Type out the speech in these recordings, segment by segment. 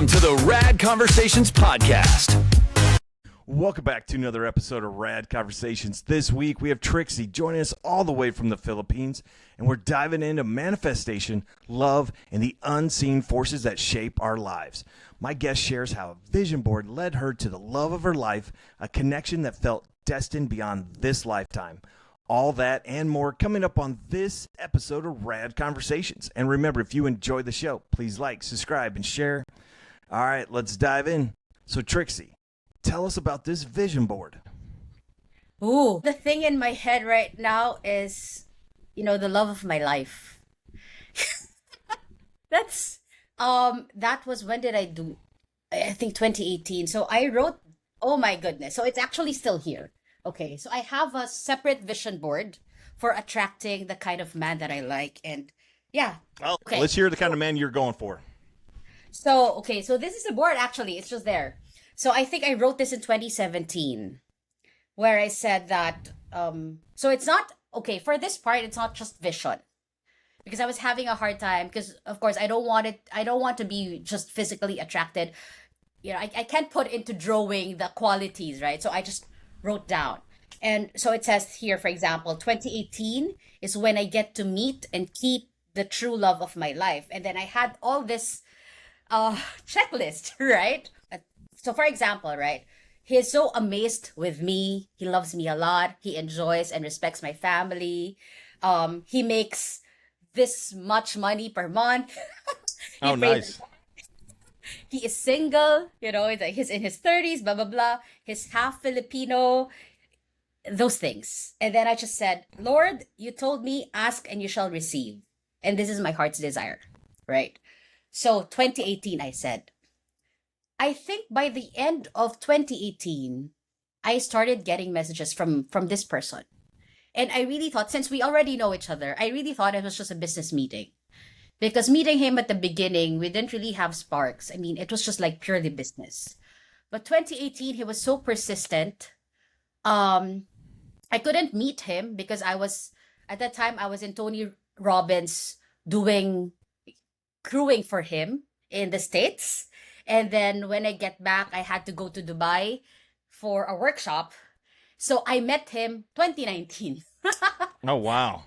Welcome to the Rad Conversations podcast. Welcome back to another episode of Rad Conversations. This week we have Trixie joining us all the way from the Philippines, and we're diving into manifestation, love, and the unseen forces that shape our lives. My guest shares how a vision board led her to the love of her life, a connection that felt destined beyond this lifetime. All that and more coming up on this episode of Rad Conversations. And remember, if you enjoyed the show, please like, subscribe, and share. All right, let's dive in. So Trixie, tell us about this vision board. Ooh, the thing in my head right now is, the love of my life. That was, when did I do? I think 2018. So I wrote, oh my goodness. So it's actually still here. Okay, so I have a separate vision board for attracting the kind of man that I like. And yeah. Well, okay. Let's hear the kind of man you're going for. So this is the board actually. It's just there. So I think I wrote this in 2017 where I said that, so it's not, okay, for this part, it's not just vision. Because I was having a hard time because, of course, I don't want to be just physically attracted. I can't put into drawing the qualities, right? So I just wrote down. And so it says here, for example, 2018 is when I get to meet and keep the true love of my life. And then I had all this checklist, right? So for example, right, he is so amazed with me. He loves me a lot. He enjoys and respects my family. He makes this much money per month. Oh, nice. He is single, he's in his 30s, blah, blah, blah. He's half Filipino, those things. And then I just said, Lord, you told me, ask and you shall receive. And this is my heart's desire, right? So 2018, I said, I think by the end of 2018, I started getting messages from this person. And I really thought, since we already know each other, I really thought it was just a business meeting. Because meeting him at the beginning, we didn't really have sparks. I mean, it was just like purely business. But 2018, he was so persistent. I couldn't meet him because at that time, I was in Tony Robbins crewing for him in the States. And then when I get back, I had to go to Dubai for a workshop. So I met him 2019. Oh, wow.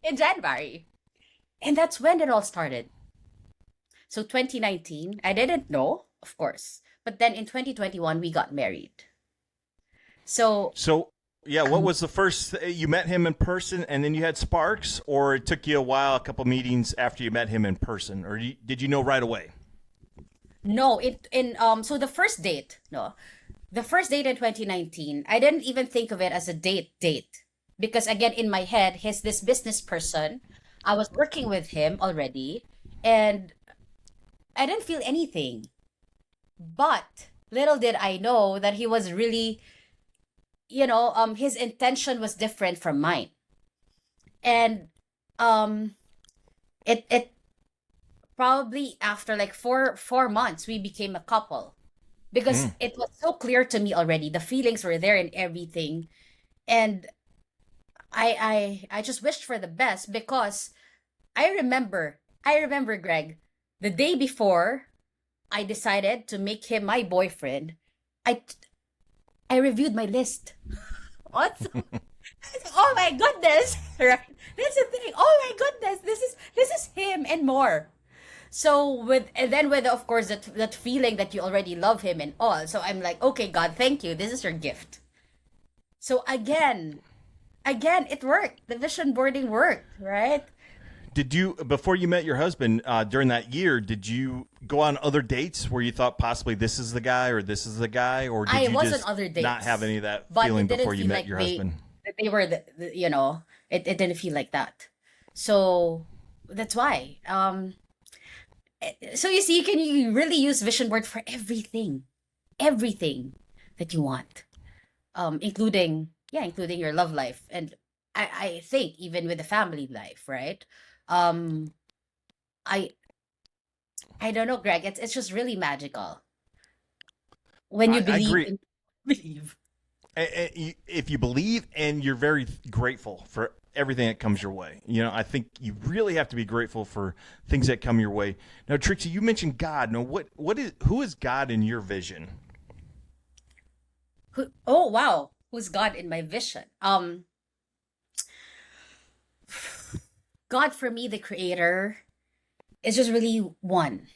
In January. And that's when it all started. So 2019, I didn't know, of course. But then in 2021, we got married. So yeah, what was the first, you met him in person and then you had sparks, or it took you a while, a couple meetings after you met him in person, or did you know right away? No, so the first date in 2019, I didn't even think of it as a date. Because again, in my head, he's this business person. I was working with him already, and I didn't feel anything. But little did I know that he was really, his intention was different from mine. And it probably after like four months, we became a couple. Because it was so clear to me already. The feelings were there and everything. And I just wished for the best because I remember, Greg, the day before I decided to make him my boyfriend, I reviewed my list. What? Oh my goodness! Right? That's the thing. Oh my goodness! This is him and more. So with of course that feeling that you already love him and all. So I'm like, okay, God, thank you. This is your gift. So again, it worked. The vision boarding worked, right? Did you, before you met your husband, during that year, did you go on other dates where you thought possibly this is the guy or this is the guy, or did you just other dates, not have any of that but feeling before you met your husband? They were it didn't feel like that. So that's why. So you see, you really use vision board for everything that you want, including your love life, and I think even with the family life, right? I don't know, Greg. It's just really magical when you believe. I agree. Believe. If you believe, and you're very grateful for everything that comes your way. I think you really have to be grateful for things that come your way. Now, Trixie, you mentioned God. Now, who is God in your vision? Oh wow, who's God in my vision? God for me, the creator, is just really one.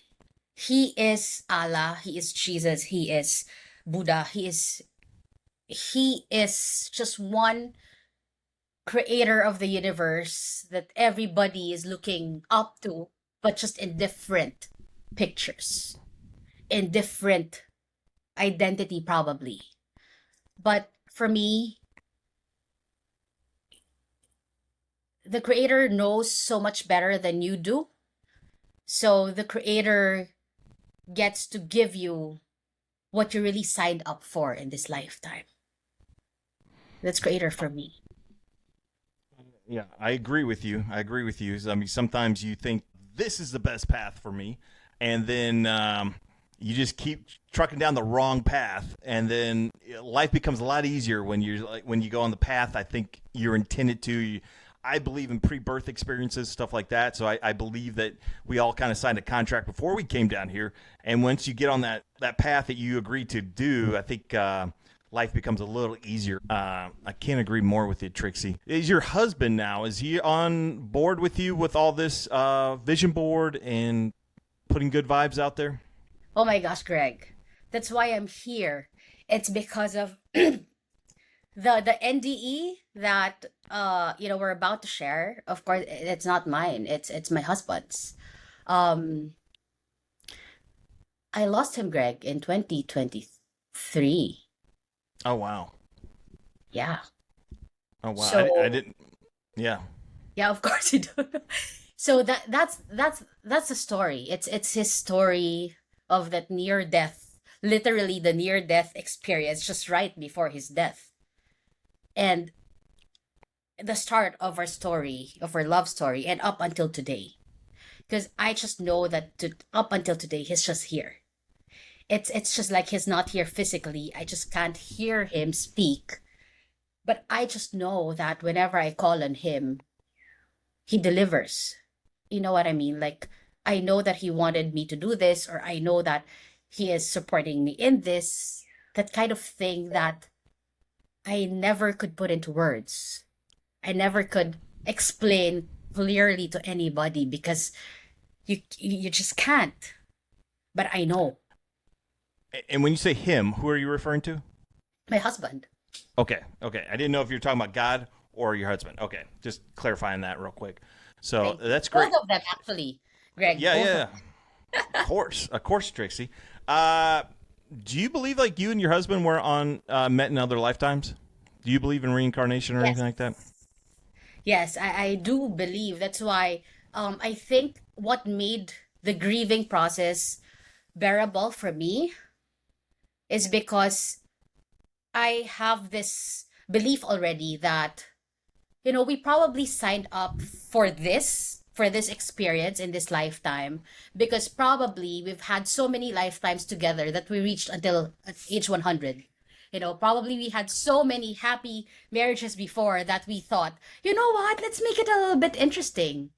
He is Allah, he is Jesus, he is Buddha, he is just one creator of the universe that everybody is looking up to, but just in different pictures, in different identity probably. But for me, the creator knows so much better than you do. So the creator gets to give you what you really signed up for in this lifetime. That's creator for me. Yeah, I agree with you. I mean, sometimes you think this is the best path for me, and then you just keep trucking down the wrong path, and then life becomes a lot easier when you go on the path I think you're intended to. I believe in pre-birth experiences, stuff like that. So I believe that we all kind of signed a contract before we came down here, and once you get on that path that you agreed to do, I think life becomes a little easier. I can't agree more with you, Trixie. Is your husband now, is he on board with you with all this vision board and putting good vibes out there? Oh my gosh, Greg. That's why I'm here. It's because of the NDE that we're about to share. Of course, it's not mine. It's my husband's. Um I lost him, Greg, in 2023. Oh, wow. Yeah. Oh, wow. So I didn't. Yeah. yeah, of course you do. So that's the story. It's his story of that near death, literally the near death experience just right before his death. And the start of our story, of our love story, and up until today. Because I just know that up until today, he's just here. It's just like he's not here physically. I just can't hear him speak. But I just know that whenever I call on him, he delivers. You know what I mean? Like, I know that he wanted me to do this, or I know that he is supporting me in this, that kind of thing that I never could put into words. I never could explain clearly to anybody because you just can't. But I know. And when you say him, who are you referring to? My husband. Okay. I didn't know if you were talking about God or your husband. Okay, just clarifying that real quick. So Thank you. that's great. Both of them, actually, Greg. Yeah, Both yeah. Of course, Trixie. Do you believe like you and your husband were on met in other lifetimes? Do you believe in reincarnation or Yes. anything like that? Yes, I do believe. That's why I think what made the grieving process bearable for me is because I have this belief already that, we probably signed up for this experience in this lifetime because probably we've had so many lifetimes together that we reached until age 100. Probably we had so many happy marriages before that we thought, you know what, let's make it a little bit interesting.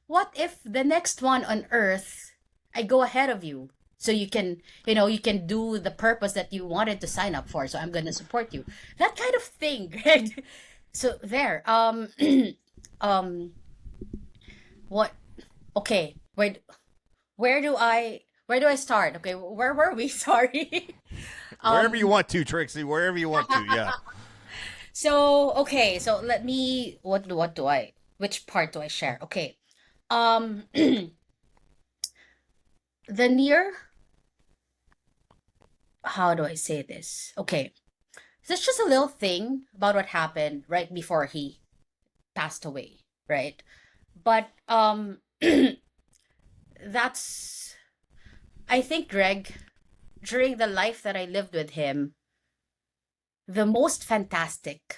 What if the next one on earth, I go ahead of you? So you can do the purpose that you wanted to sign up for. So I'm going to support you. That kind of thing, Greg. So there. Um, what? Okay. Where do I start? Okay, where were we? Sorry. Wherever you Um, want to, Trixie. Wherever you want to. Yeah. so okay, so let me which part do I share? Okay. Um the near how do I say this? Okay. So it's just a little thing about what happened right before he passed away, right? But that's I think, Greg, during the life that I lived with him, the most fantastic,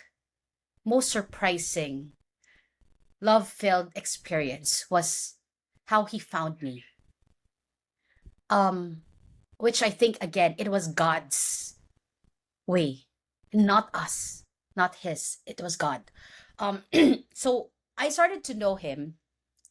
most surprising, love-filled experience was how he found me. Um, which I think again, it was God's way, not us, not his. It was God. Um, so I started to know him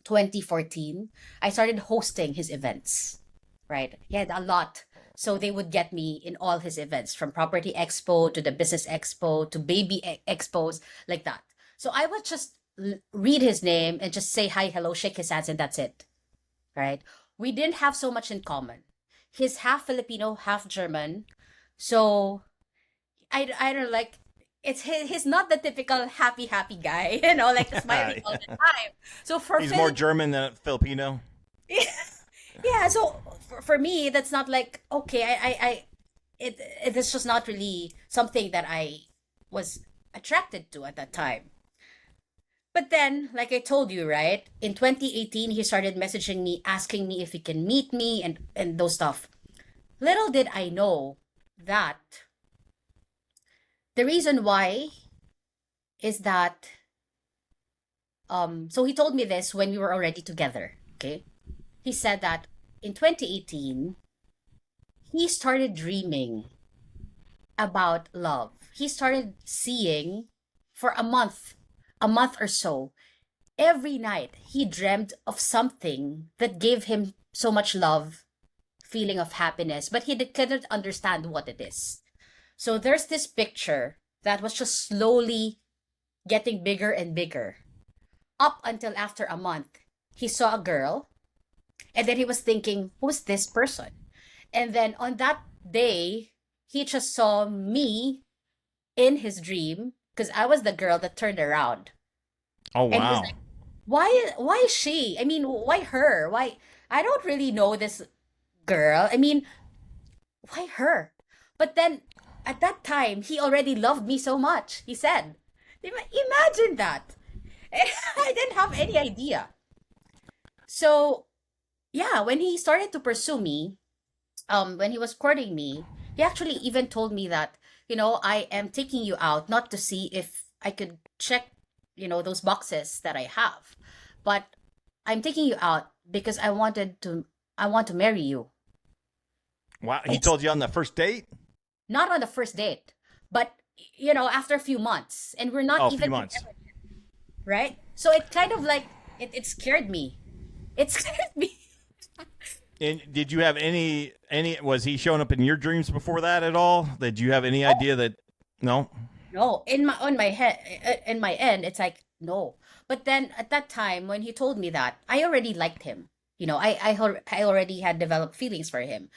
2014. I started hosting his events, right? He had a lot. So they would get me in all his events, from Property Expo to the Business Expo to Baby Expos, like that. So I would just read his name and just say hi, hello, shake his hands, and that's it, right? We didn't have so much in common. He's half Filipino, half German. So I don't like, he's not the typical happy guy, like smiling all the time. So for He's more German than Filipino. yeah, so for me, that's not like, okay, it is just not really something that I was attracted to at that time. But then, like I told you, right, in 2018, he started messaging me, asking me if he can meet me and those stuff. Little did I know that the reason why is that, so he told me this when we were already together, okay? He said that in 2018, he started dreaming about love. He started seeing for a month or so. Every night, he dreamed of something that gave him so much love, feeling of happiness, but he couldn't understand what it is. So there's this picture that was just slowly getting bigger and bigger. Up until after a month, he saw a girl, and then he was thinking, who's this person? And then on that day, he just saw me in his dream, because I was the girl that turned around. Oh, And he was wow. like, why she? I mean, why her? Why? I don't really know this girl. I mean, why her? But then at that time, he already loved me so much. He said, Imagine that. I didn't have any idea. So, yeah, when he started to pursue me, when he was courting me, he actually even told me that, I am taking you out not to see if I could check, those boxes that I have, but I'm taking you out because I want to marry you. Wow. He It's told you on the first date? not on the first date, but after a few months, and we're Oh, not a few even months. together, right? So it kind of like it scared me. It scared me. And did you have any, was he showing up in your dreams before that at all? Did you have any idea that, no? No, on my head, in my end, it's like no. But then at that time when he told me that, I already liked him. I already had developed feelings for him.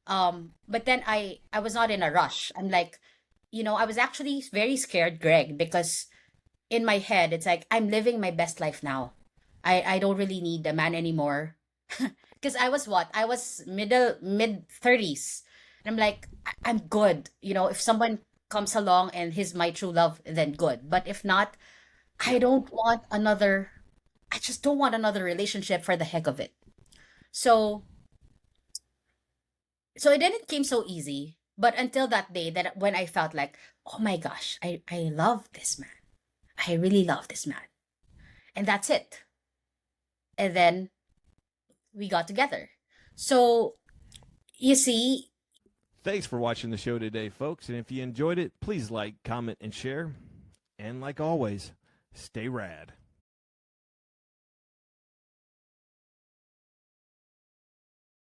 But then I was not in a rush. I'm like, I was actually very scared, Greg, because in my head it's like I'm living my best life now. I don't really need a man anymore. Because I was mid 30s. And I'm like, I'm good. If someone comes along and he's my true love, then good. But if not, I don't want another I just don't want another relationship for the heck of it. So it didn't came so easy. But until that day, that when I felt like, oh my gosh, I love this man. I really love this man. And that's it. And then we got together. So you see, Thanks for watching the show today, folks. And if you enjoyed it, please like, comment, and share. And like always, stay rad.